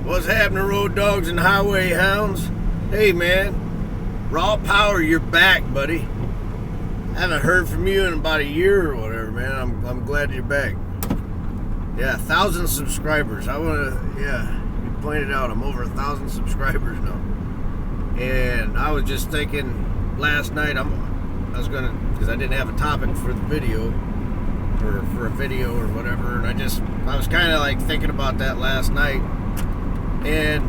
What's happening, road dogs and highway hounds? Hey, man. Raw Power, you're back, buddy. I haven't heard from you in about a year or whatever, man. I'm glad you're back. Yeah, 1,000 subscribers. You pointed out I'm over 1,000 subscribers now. And I was just thinking last night, because I didn't have a topic for the video, for a video or whatever, and I was kind of like thinking about that last night. And,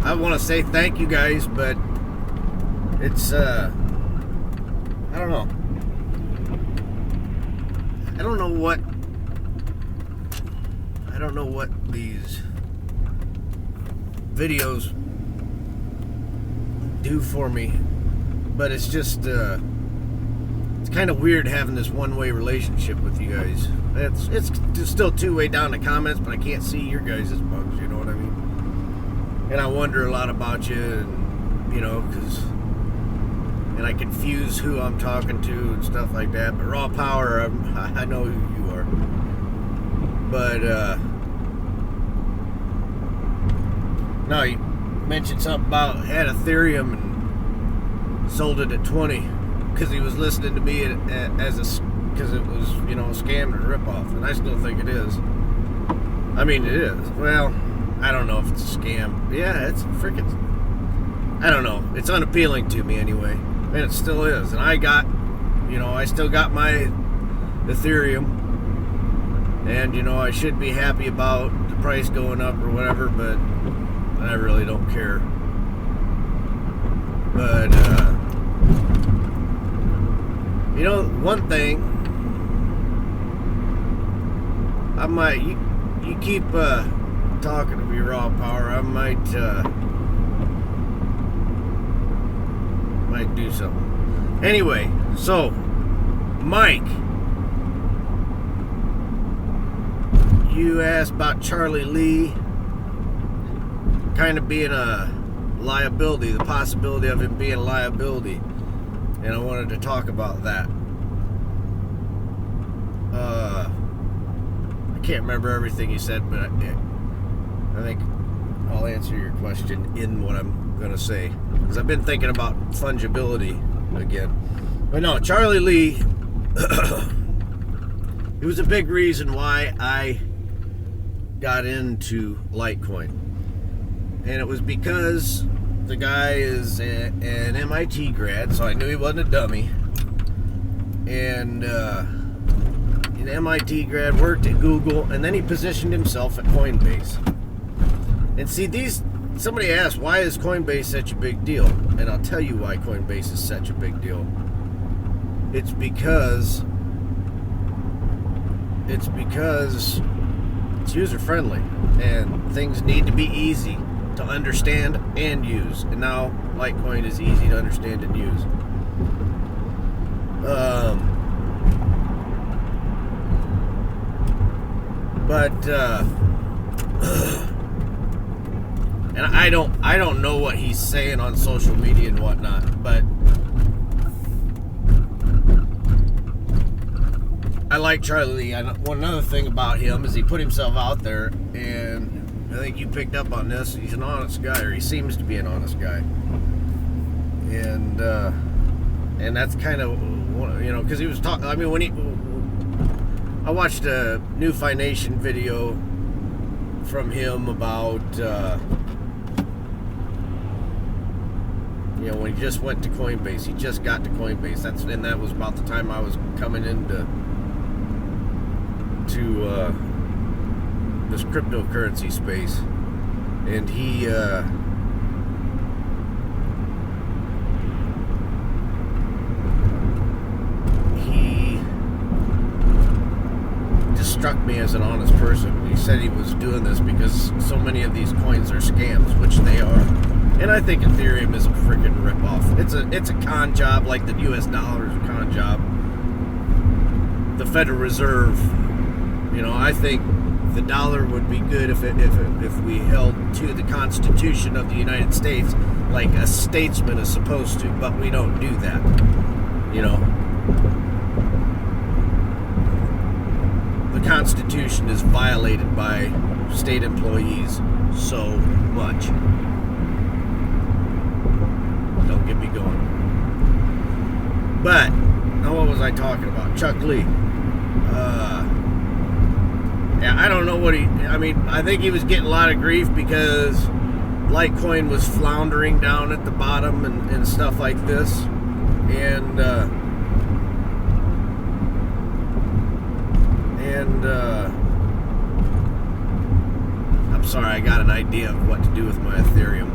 I want to say thank you guys, but it's, I don't know. I don't know what these videos do for me, but it's just, it's kind of weird having this one-way relationship with you guys. It's still two-way down the comments, but I can't see your guys' bugs, you know what I mean? And I wonder a lot about you, and, and I confuse who I'm talking to and stuff like that. But Raw Power, I know who you are. But, no, you mentioned something about had Ethereum and sold it at 20 because he was listening to me because it was, a scam and a ripoff, and I still think it is. I mean, it is. Well, I don't know if it's a scam. Yeah, it's freaking, I don't know. It's unappealing to me anyway, and it still is. And I still got my Ethereum, and, I should be happy about the price going up or whatever, but I really don't care. But, one thing, you keep talking to me, Raw Power, I might do something. Anyway, so, Mike, you asked about Charlie Lee kind of being a liability, the possibility of him being a liability, and I wanted to talk about that. I can't remember everything you said, but I think I'll answer your question in what I'm going to say, because I've been thinking about fungibility again. But no, Charlie Lee, it was a big reason why I got into Litecoin. And it was because the guy is an MIT grad, so I knew he wasn't a dummy. And an MIT grad, worked at Google, and then he positioned himself at Coinbase. And see, somebody asked, why is Coinbase such a big deal? And I'll tell you why Coinbase is such a big deal. It's because it's user-friendly, and things need to be easy to understand and use. And now Litecoin is easy to understand and use. And I don't know what he's saying on social media and whatnot, but I like Charlie Lee. Another thing about him is he put himself out there, and I think you picked up on this. He's an honest guy, or he seems to be an honest guy, and that's kind of, because he was talking. I mean, I watched a New Fination video from him about, when he just went to Coinbase. He just got to Coinbase. That was about the time I was coming into this cryptocurrency space, and he just struck me as an honest person. He said he was doing this because so many of these coins are scams, which they are. And I think Ethereum is a freaking ripoff. It's a con job, like the US dollar is a con job. The Federal Reserve, I think the dollar would be good if we held to the Constitution of the United States like a statesman is supposed to, but we don't do that. The Constitution is violated by state employees so much. Don't get me going. But now what was I talking about? Chuck Lee. Yeah, I don't know what I think he was getting a lot of grief because Litecoin was floundering down at the bottom and stuff like this. And I'm sorry, I got an idea of what to do with my Ethereum.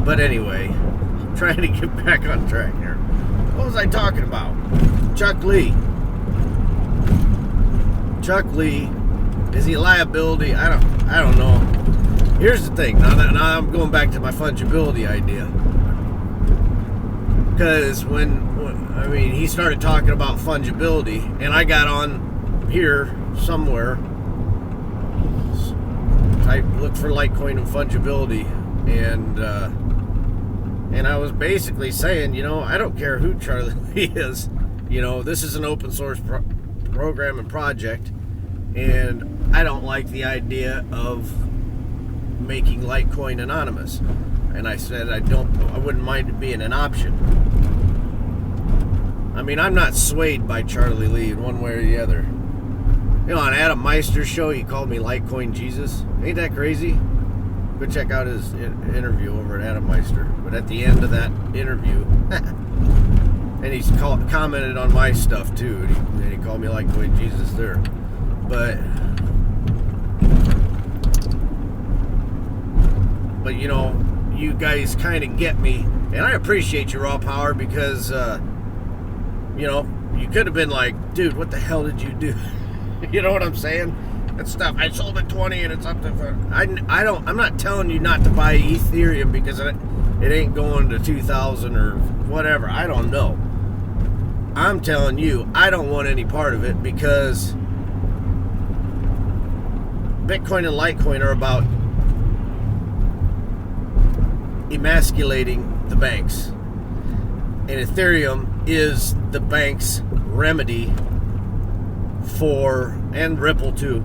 But anyway, I'm trying to get back on track here. What was I talking about? Chuck Lee. Chuck Lee, is he a liability? I don't know. Here's the thing. Now I'm going back to my fungibility idea. Because when he started talking about fungibility, and I got on here somewhere, look for Litecoin and fungibility, and I was basically saying, I don't care who Charlie Lee is. This is an open source program and project, and I don't like the idea of making Litecoin anonymous. And I said I wouldn't mind it being an option. I'm not swayed by Charlie Lee in one way or the other. On Adam Meister's show, he called me Litecoin Jesus. Ain't that crazy? Go check out his interview over at Adam Meister. But at the end of that interview, and he's commented on my stuff too, and he called me Litecoin Jesus there. But you guys kind of get me, and I appreciate your raw power because, you could have been like, dude, what the hell did you do? You know what I'm saying? That stuff. I sold at 20 and it's up to. I'm not telling you not to buy Ethereum because it ain't going to 2,000 or whatever. I don't know. I'm telling you, I don't want any part of it because Bitcoin and Litecoin are about emasculating the banks, and Ethereum is the bank's remedy and Ripple too,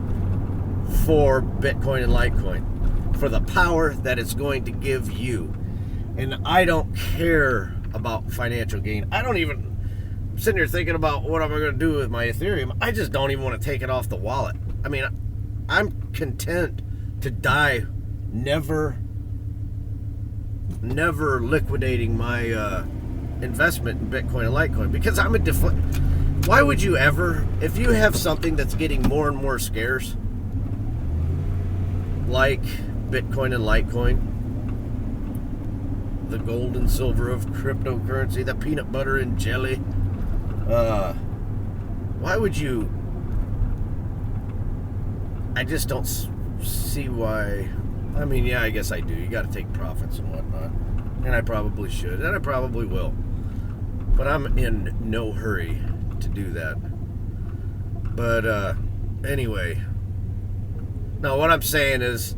for Bitcoin and Litecoin, for the power that it's going to give you. And I don't care about financial gain. I'm sitting here thinking about what am I going to do with my Ethereum. I just don't even want to take it off the wallet. I'm content to die never liquidating my investment in Bitcoin and Litecoin, because why would you ever, if you have something that's getting more and more scarce, like Bitcoin and Litecoin, the gold and silver of cryptocurrency, the peanut butter and jelly, why would you? I just don't see why. Yeah, I guess I do. You got to take profits and whatnot, and I probably should, and I probably will, but I'm in no hurry to do that. But anyway, now what I'm saying is,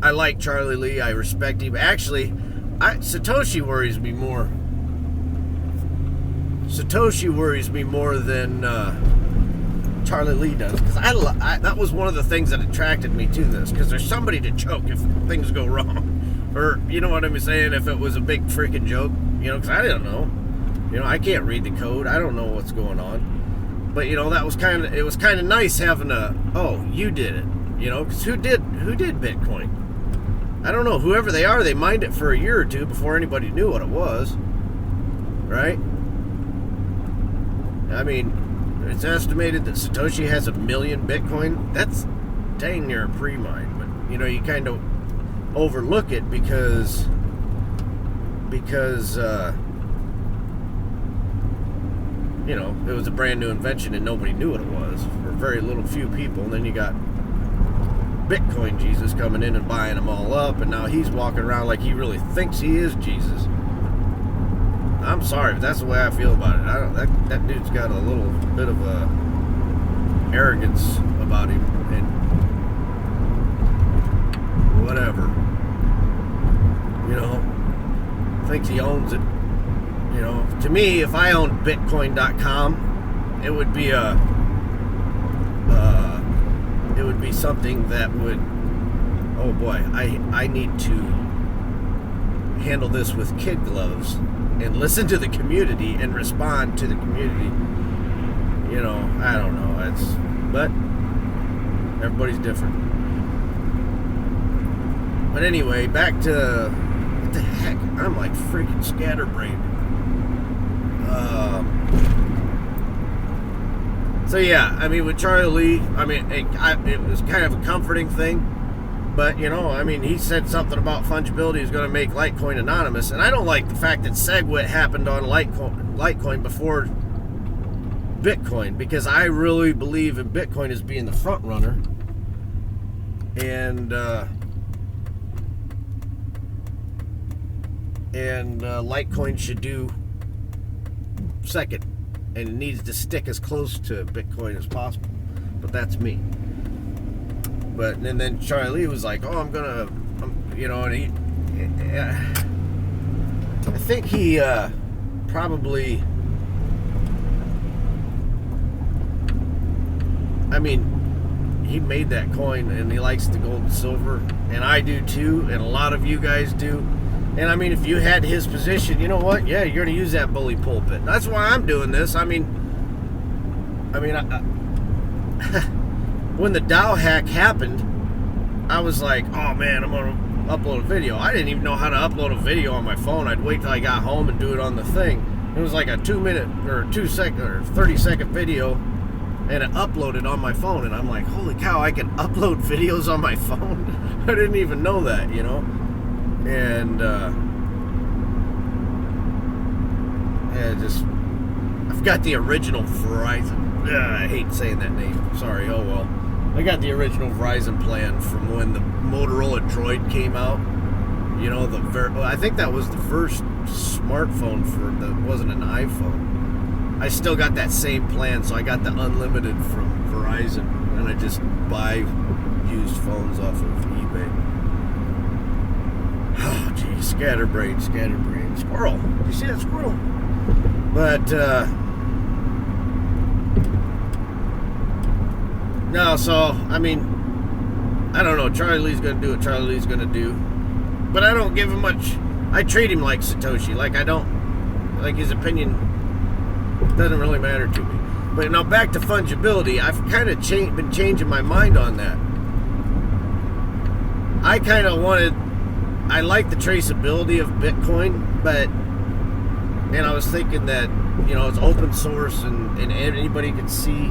I like Charlie Lee. I respect him. Actually, Satoshi worries me more. Satoshi worries me more than Charlie Lee does, because that was one of the things that attracted me to this, because there's somebody to choke if things go wrong, or you know what I'm saying, if it was a big freaking joke, because I didn't know. I can't read the code. I don't know what's going on. But that was it was kind of nice having you did it. Because who did Bitcoin? I don't know. Whoever they are, they mined it for a year or two before anybody knew what it was. Right? It's estimated that Satoshi has 1 million Bitcoin. That's dang near a pre-mine. But you kind of overlook it because it was a brand new invention and nobody knew what it was, for very few people. And then you got Bitcoin Jesus coming in and buying them all up, and now he's walking around like he really thinks he is Jesus. I'm sorry, but that's the way I feel about it. That dude's got a little bit of a arrogance about him, and whatever. Thinks he owns it. To me, if I owned Bitcoin.com, it would be would be something that would, oh boy, I need to handle this with kid gloves and listen to the community and respond to the community. You know, I don't know. But everybody's different. But anyway, back to what the heck? I'm like freaking scatterbrained. So yeah, I mean, with Charlie Lee, I mean, it was kind of a comforting thing. But, you know, I mean, he said something about fungibility is going to make Litecoin anonymous. And I don't like the fact that SegWit happened on Litecoin before Bitcoin, because I really believe in Bitcoin as being the front runner. And Litecoin should do second. And it needs to stick as close to Bitcoin as possible. But that's me. But and then Charlie was like, "Oh, you know," and I think he probably, I mean, he made that coin and he likes the gold and silver, and I do too, and a lot of you guys do. And I mean, if you had his position, you know what? Yeah, you're going to use that bully pulpit. That's why I'm doing this. I mean, when the DAO hack happened, I was like, oh man, I'm going to upload a video. I didn't even know how to upload a video on my phone. I'd wait till I got home and do it on the thing. It was like a 2-minute or 2-second or 30-second video, and it uploaded on my phone. And I'm like, holy cow, I can upload videos on my phone? I didn't even know that, you know? And I've got the original Verizon. I hate saying that name. Sorry. Oh well. I got the original Verizon plan from when the Motorola Droid came out. You know, I think that was the first smartphone that wasn't an iPhone. I still got that same plan, so I got the unlimited from Verizon, and I just buy used phones off of eBay. Oh, geez, scatterbrain, squirrel. Did you see that squirrel? But, no, so, I mean, I don't know. Charlie Lee's going to do what Charlie Lee's going to do. But I don't give him much. I treat him like Satoshi. Like his opinion doesn't really matter to me. But now back to fungibility. I've kind of been changing my mind on that. I kind of I like the traceability of Bitcoin, and I was thinking that, you know, it's open source and anybody can see.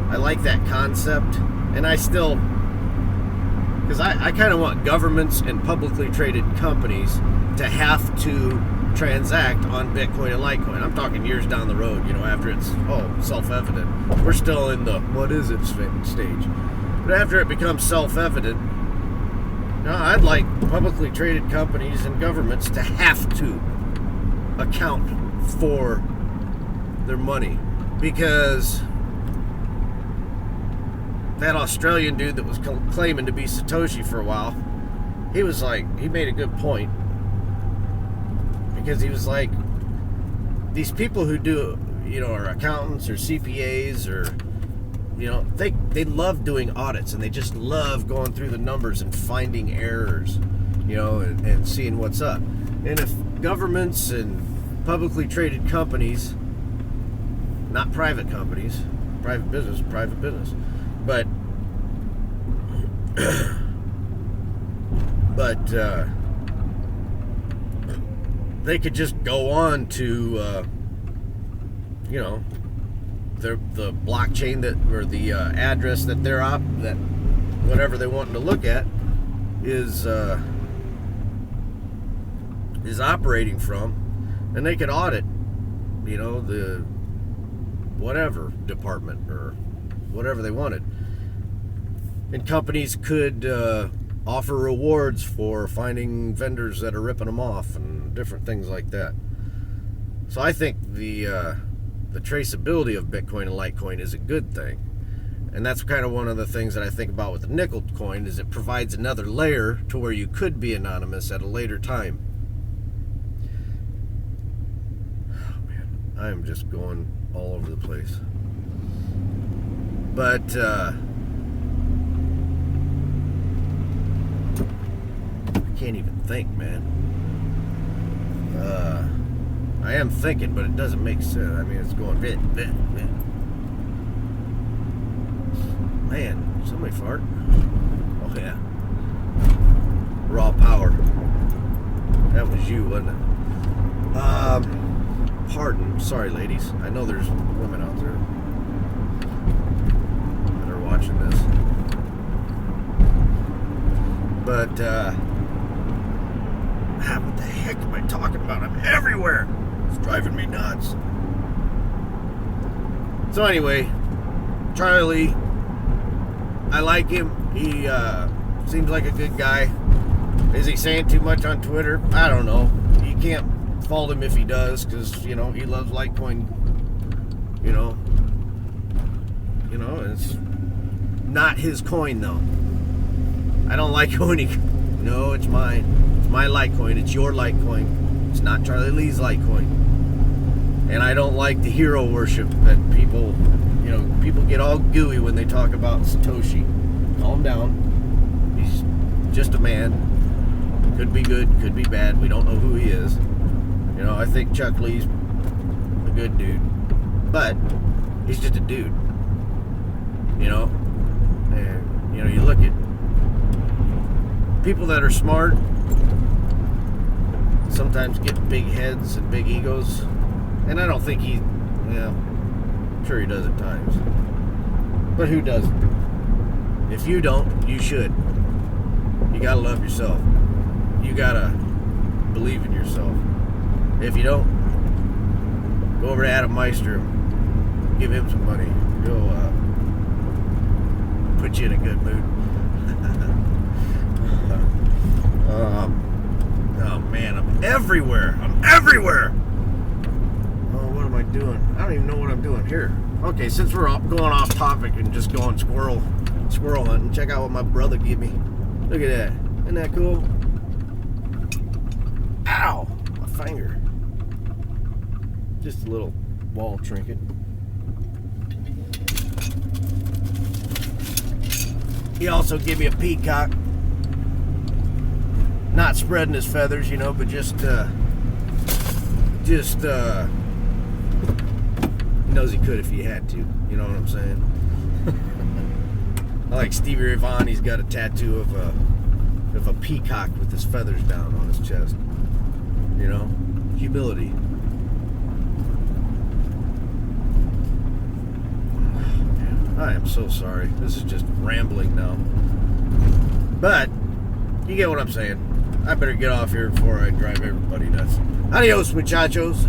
I like that concept, and I still, because I kind of want governments and publicly traded companies to have to transact on Bitcoin and Litecoin. I'm talking years down the road, you know, after it's self-evident. We're still in the what is it stage. But after it becomes self-evident, I'd like publicly traded companies and governments to have to account for their money, because that Australian dude that was claiming to be Satoshi for a while, he made a good point, because he was like, these people who do, you know, are accountants or CPAs or, you know, they love doing audits, and they just love going through the numbers and finding errors, you know, and seeing what's up. And if governments and publicly traded companies, not private companies, private business, but they could just go on to, you know, the blockchain or the address that that whatever they want to look at is operating from, and they could audit, you know, the whatever department or whatever they wanted, and companies could offer rewards for finding vendors that are ripping them off and different things like that. So I think the traceability of Bitcoin and Litecoin is a good thing. And that's kind of one of the things that I think about with the nickel coin, is it provides another layer to where you could be anonymous at a later time. Oh man, I am just going all over the place. But can't even think, man. I am thinking, but it doesn't make sense. I mean, it's going bit. Man, somebody fart. Oh yeah. Raw power. That was you, wasn't it? Pardon. Sorry, ladies. I know there's women out there that are watching this. But, what the heck am I talking about? I'm everywhere. It's driving me nuts. So anyway, Charlie, I like him. He seems like a good guy. Is he saying too much on Twitter? I don't know. You can't fault him if he does, because he loves Litecoin. It's not his coin though. I don't like owning. No, it's mine. It's my Litecoin. It's your Litecoin. It's not Charlie Lee's Litecoin. And I don't like the hero worship that people get all gooey when they talk about Satoshi. Calm down. He's just a man. Could be good, could be bad. We don't know who he is. I think Chuck Lee's a good dude. But he's just a dude. And, you look at people that are smart, sometimes get big heads and big egos. And I don't think I'm sure he does at times. But who doesn't? If you don't, you should. You gotta love yourself. You gotta believe in yourself. If you don't, go over to Adam Meister, give him some money. He'll put you in a good mood. Oh man, I'm everywhere. Oh, what am I doing? I don't even know what I'm doing here. Okay, since we're going off topic and just going squirrel hunting, check out what my brother gave me. Look at that. Isn't that cool? Ow! My finger. Just a little wall trinket. He also gave me a peacock. Not spreading his feathers, but just he knows he could if he had to. You know what I'm saying? I like Stevie Ray Vaughan. He's got a tattoo of a peacock with his feathers down on his chest. Humility. I am so sorry. This is just rambling now. But you get what I'm saying. I better get off here before I drive everybody nuts. Adios, muchachos.